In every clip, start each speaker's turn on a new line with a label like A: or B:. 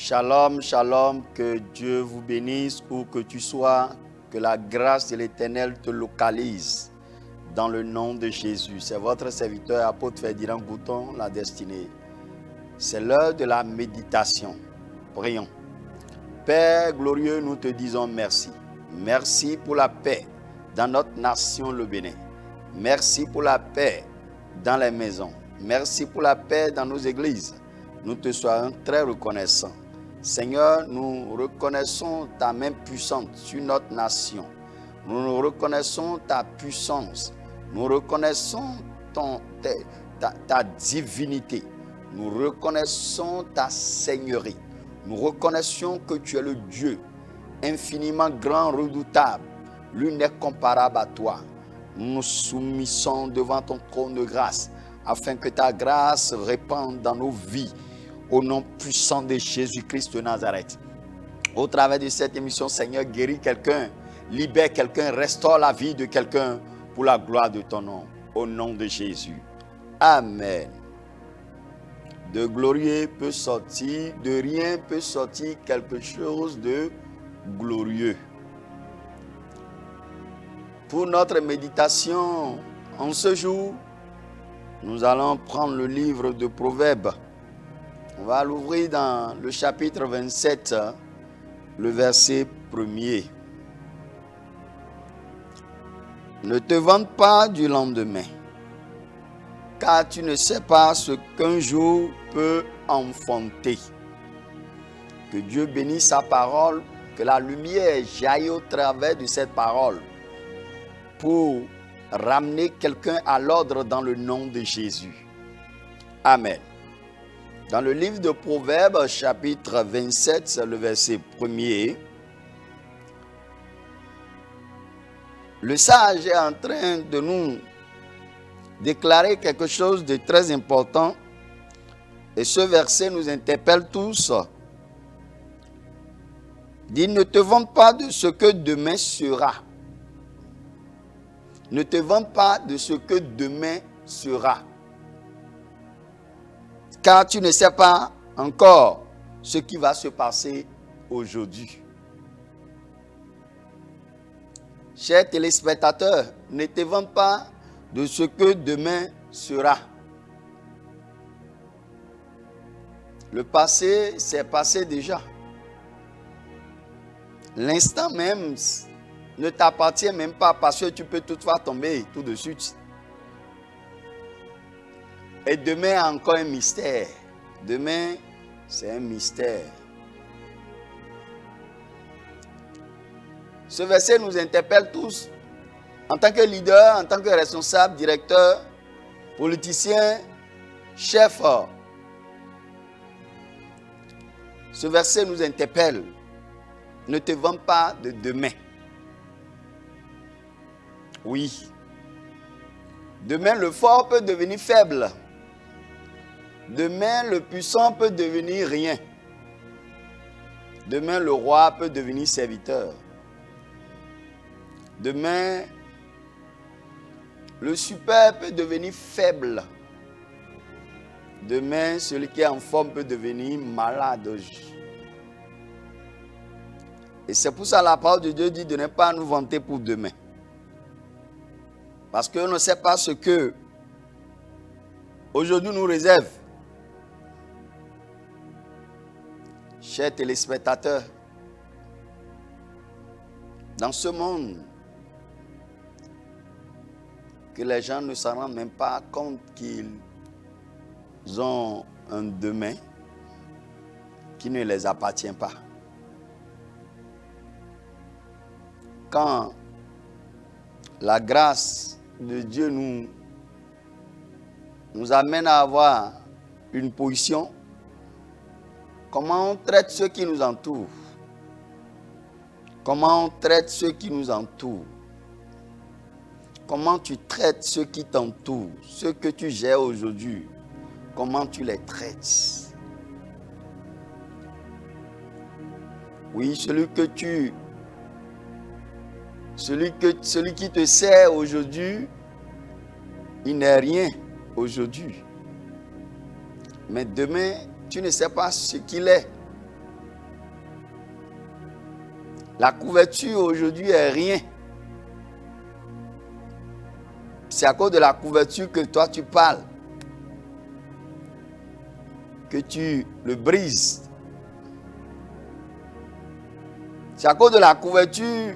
A: Shalom, shalom, que Dieu vous bénisse où que tu sois, que la grâce de l'Éternel te localise dans le nom de Jésus. C'est votre serviteur, apôtre Ferdinand Gouton, la destinée. C'est l'heure de la méditation. Prions. Père glorieux, nous te disons merci. Merci pour la paix dans notre nation, le Bénin. Merci pour la paix dans les maisons. Merci pour la paix dans nos églises. Nous te soyons très reconnaissants. Seigneur, nous reconnaissons ta main puissante sur notre nation. Nous reconnaissons ta puissance. Nous reconnaissons ta divinité. Nous reconnaissons ta seigneurie. Nous reconnaissons que tu es le Dieu infiniment grand, redoutable. L'une n'est comparable à toi. Nous nous soumettons devant ton trône de grâce afin que ta grâce répande dans nos vies. Au nom puissant de Jésus-Christ de Nazareth. Au travers de cette émission, Seigneur, guéris quelqu'un, libère quelqu'un, restaure la vie de quelqu'un pour la gloire de ton nom. Au nom de Jésus. Amen. De glorieux peut sortir, de rien peut sortir quelque chose de glorieux. Pour notre méditation en ce jour, nous allons prendre le livre de Proverbes. On va l'ouvrir dans le chapitre 27, le verset 1er. Ne te vante pas du lendemain, car tu ne sais pas ce qu'un jour peut enfanter. Que Dieu bénisse sa parole, que la lumière jaillit au travers de cette parole pour ramener quelqu'un à l'ordre dans le nom de Jésus. Amen. Dans le livre de Proverbes, chapitre 27, c'est le verset 1er. Le sage est en train de nous déclarer quelque chose de très important. Et ce verset nous interpelle tous. Il dit, ne te vante pas de ce que demain sera. Ne te vante pas de ce que demain sera. Car tu ne sais pas encore ce qui va se passer aujourd'hui. Chers téléspectateurs, ne te vante pas de ce que demain sera. Le passé, c'est passé déjà. L'instant même ne t'appartient même pas parce que tu peux toutefois tomber tout de suite. Et demain a encore un mystère. Demain, c'est un mystère. Ce verset nous interpelle tous. En tant que leader, en tant que responsable, directeur, politicien, chef. Ce verset nous interpelle. Ne te vante pas de demain. Oui. Demain, le fort peut devenir faible. Demain, le puissant peut devenir rien. Demain, le roi peut devenir serviteur. Demain, le super peut devenir faible. Demain, celui qui est en forme peut devenir malade. Et c'est pour ça que la parole de Dieu dit de ne pas nous vanter pour demain. Parce qu'on ne sait pas ce que aujourd'hui nous réserve. Chers téléspectateurs, dans ce monde, que les gens ne s'en rendent même pas compte qu'ils ont un demain qui ne les appartient pas. Quand la grâce de Dieu nous amène à avoir une position, comment on traite ceux qui nous entourent? Comment on traite ceux qui nous entourent? Comment tu traites ceux qui t'entourent? Ceux que tu gères aujourd'hui, comment tu les traites? Oui, celui qui te sert aujourd'hui, il n'est rien aujourd'hui. Mais demain, tu ne sais pas ce qu'il est. La couverture aujourd'hui est rien. C'est à cause de la couverture que toi tu parles, que tu le brises. C'est à cause de la couverture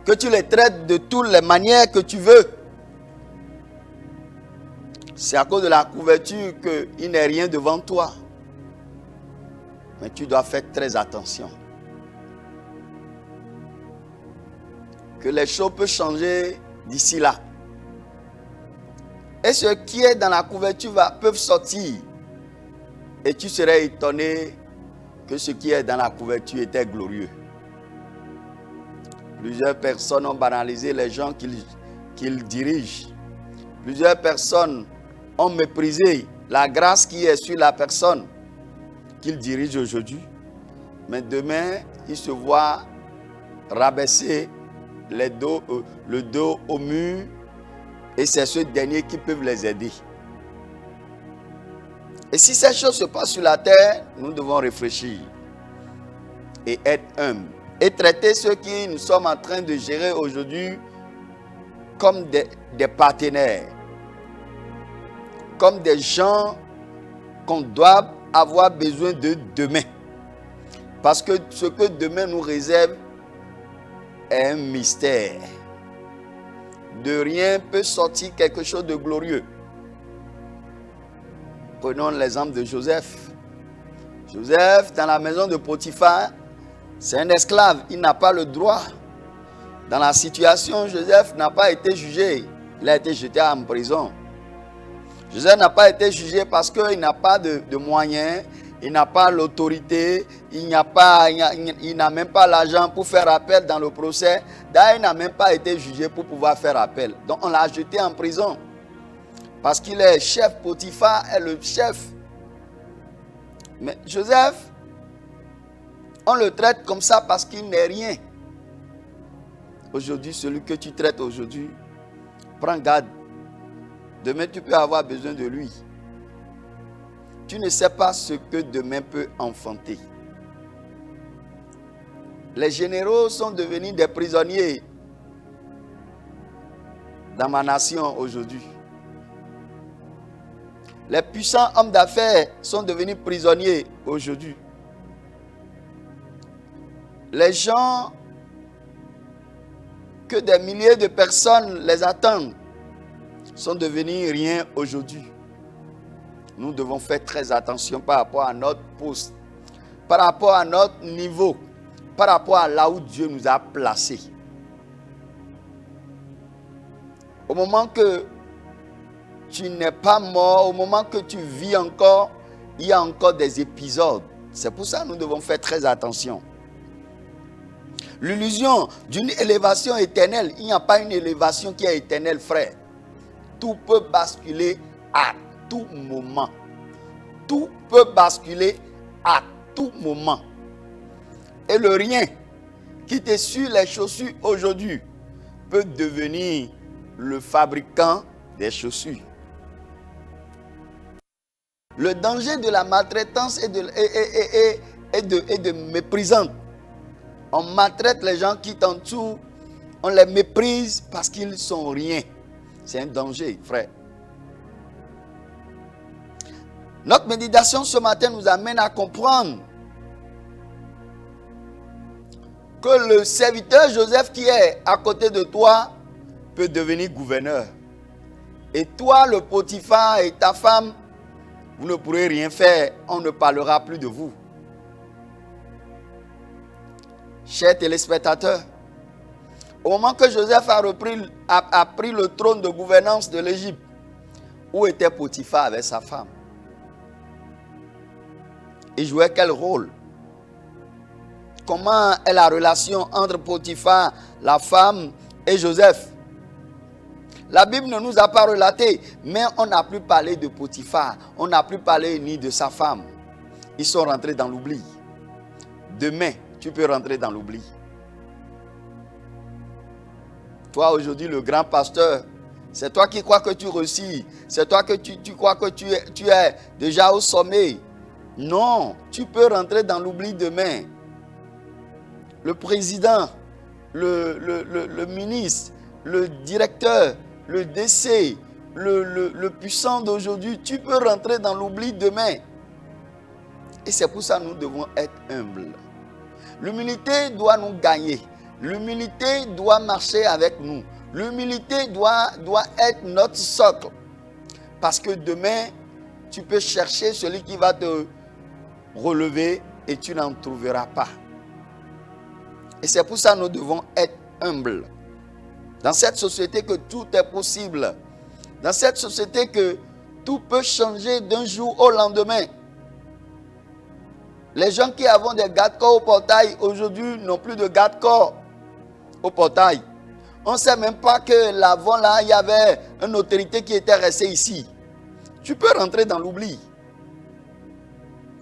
A: que tu les traites de toutes les manières que tu veux. C'est à cause de la couverture qu'il n'est rien devant toi. Mais tu dois faire très attention. Que les choses peuvent changer d'ici là. Et ce qui est dans la couverture peuvent sortir. Et tu serais étonné que ce qui est dans la couverture était glorieux. Plusieurs personnes ont banalisé les gens qu'ils dirigent. Plusieurs personnes ont méprisé la grâce qui est sur la personne qu'ils dirigent aujourd'hui. Mais demain, ils se voient rabaisser le dos au mur et c'est ceux derniers qui peuvent les aider. Et si ces choses se passent sur la terre, nous devons réfléchir et être humbles et traiter ceux qui nous sommes en train de gérer aujourd'hui comme des partenaires, comme des gens qu'on doit avoir besoin de demain. Parce que ce que demain nous réserve est un mystère. De rien peut sortir quelque chose de glorieux. Prenons l'exemple de Joseph. Joseph, dans la maison de Potiphar, c'est un esclave. Il n'a pas le droit. Dans la situation, Joseph n'a pas été jugé. Il a été jeté en prison. Joseph n'a pas été jugé parce qu'il n'a pas de moyens. Il n'a pas l'autorité. Il n'a même pas l'argent pour faire appel dans le procès. D'ailleurs, il n'a même pas été jugé pour pouvoir faire appel. Donc, on l'a jeté en prison. Parce qu'il est chef, Potiphar est le chef. Mais Joseph, on le traite comme ça parce qu'il n'est rien. Aujourd'hui, celui que tu traites aujourd'hui, prends garde. Demain, tu peux avoir besoin de lui. Tu ne sais pas ce que demain peut enfanter. Les généraux sont devenus des prisonniers dans ma nation aujourd'hui. Les puissants hommes d'affaires sont devenus prisonniers aujourd'hui. Les gens que des milliers de personnes les attendent sont devenus rien aujourd'hui. Nous devons faire très attention par rapport à notre poste, par rapport à notre niveau, par rapport à là où Dieu nous a placés. Au moment que tu n'es pas mort, au moment que tu vis encore, il y a encore des épisodes. C'est pour ça que nous devons faire très attention. L'illusion d'une élévation éternelle, il n'y a pas une élévation qui est éternelle, frère. Tout peut basculer à tout moment. Tout peut basculer à tout moment. Et le rien qui te suit les chaussures aujourd'hui peut devenir le fabricant des chaussures. Le danger de la maltraitance est de méprisante. On maltraite les gens qui t'entourent, on les méprise parce qu'ils sont rien. C'est un danger, frère. Notre méditation ce matin nous amène à comprendre que le serviteur Joseph qui est à côté de toi peut devenir gouverneur. Et toi, le Potiphar et ta femme, vous ne pourrez rien faire, on ne parlera plus de vous. Chers téléspectateurs, au moment que Joseph a pris le trône de gouvernance de l'Égypte, où était Potiphar avec sa femme? Il jouait quel rôle? Comment est la relation entre Potiphar, la femme, et Joseph? La Bible ne nous a pas relaté, mais on n'a plus parlé de Potiphar, on n'a plus parlé ni de sa femme. Ils sont rentrés dans l'oubli. Demain, tu peux rentrer dans l'oubli. Toi, aujourd'hui, le grand pasteur, c'est toi qui crois que tu réussis. C'est toi que tu crois que tu es déjà au sommet. Non, tu peux rentrer dans l'oubli demain. le président, le ministre, le directeur, le DC, le puissant d'aujourd'hui, tu peux rentrer dans l'oubli demain. Et c'est pour ça que nous devons être humbles. L'humilité doit nous gagner. L'humilité doit marcher avec nous. L'humilité doit être notre socle. Parce que demain, tu peux chercher celui qui va te relever et tu n'en trouveras pas. Et c'est pour ça que nous devons être humbles. Dans cette société que tout est possible. Dans cette société que tout peut changer d'un jour au lendemain. Les gens qui avaient des garde-corps au portail, aujourd'hui, n'ont plus de garde-corps au portail. On ne sait même pas que l'avant là, il y avait une autorité qui était restée ici. Tu peux rentrer dans l'oubli.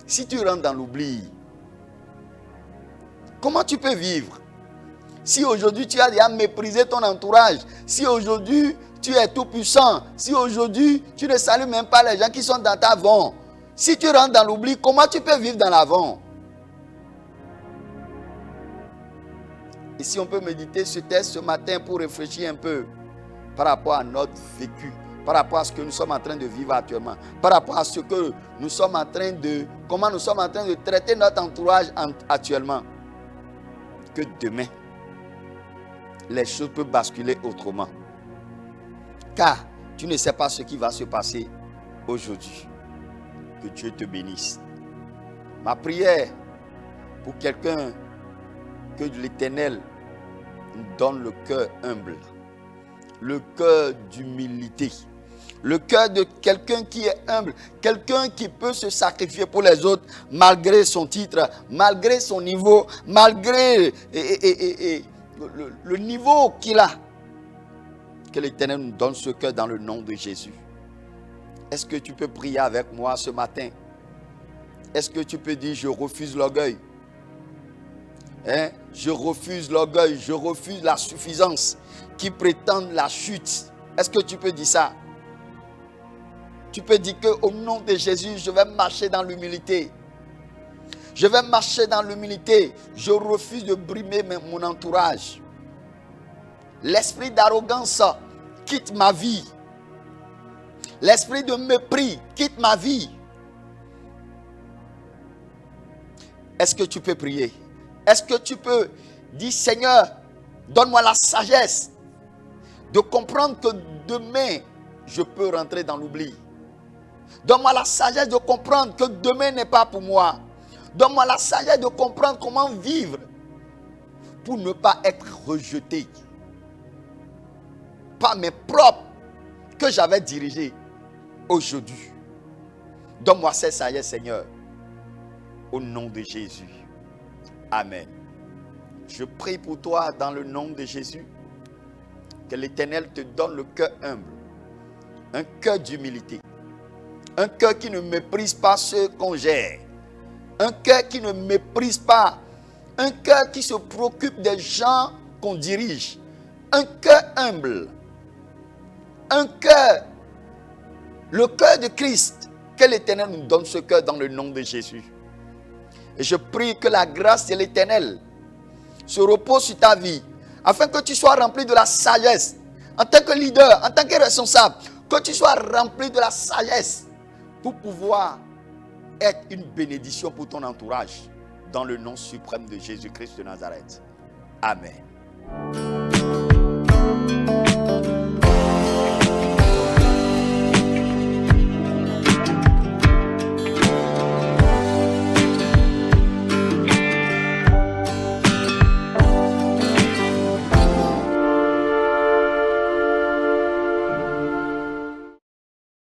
A: Si tu rentres dans l'oubli, comment tu peux vivre? Si aujourd'hui tu as déjà méprisé ton entourage, si aujourd'hui tu es tout puissant, si aujourd'hui tu ne salues même pas les gens qui sont dans ta vente, si tu rentres dans l'oubli, comment tu peux vivre dans l'avant? Et si on peut méditer ce texte ce matin pour réfléchir un peu par rapport à notre vécu, par rapport à ce que nous sommes en train de vivre actuellement, par rapport à ce que nous sommes en train de, comment nous sommes en train de traiter notre entourage actuellement, que demain, les choses peuvent basculer autrement. Car tu ne sais pas ce qui va se passer aujourd'hui. Que Dieu te bénisse. Ma prière pour quelqu'un, que l'Éternel nous donne le cœur humble, le cœur d'humilité, le cœur de quelqu'un qui est humble, quelqu'un qui peut se sacrifier pour les autres malgré son titre, malgré son niveau, malgré le niveau qu'il a. Que l'Éternel nous donne ce cœur dans le nom de Jésus. Est-ce que tu peux prier avec moi ce matin? Est-ce que tu peux dire, je refuse l'orgueil? Je refuse l'orgueil, je refuse la suffisance qui prétend la chute. Est-ce que tu peux dire ça? Tu peux dire qu'au nom de Jésus, je vais marcher dans l'humilité. Je vais marcher dans l'humilité. Je refuse de brimer mon entourage. L'esprit d'arrogance quitte ma vie. L'esprit de mépris quitte ma vie. Est-ce que tu peux prier? Est-ce que tu peux dire, Seigneur, donne-moi la sagesse de comprendre que demain, je peux rentrer dans l'oubli. Donne-moi la sagesse de comprendre que demain n'est pas pour moi. Donne-moi la sagesse de comprendre comment vivre pour ne pas être rejeté par mes propres que j'avais dirigés aujourd'hui. Donne-moi cette sagesse, Seigneur, au nom de Jésus. Amen. Je prie pour toi dans le nom de Jésus, que l'Éternel te donne le cœur humble, un cœur d'humilité, un cœur qui ne méprise pas ceux qu'on gère, un cœur qui ne méprise pas, un cœur qui se préoccupe des gens qu'on dirige, un cœur humble, un cœur, le cœur de Christ. Que l'Éternel nous donne ce cœur dans le nom de Jésus. Et je prie que la grâce de l'Éternel se repose sur ta vie, afin que tu sois rempli de la sagesse, en tant que leader, en tant que responsable, que tu sois rempli de la sagesse pour pouvoir être une bénédiction pour ton entourage, dans le nom suprême de Jésus-Christ de Nazareth. Amen.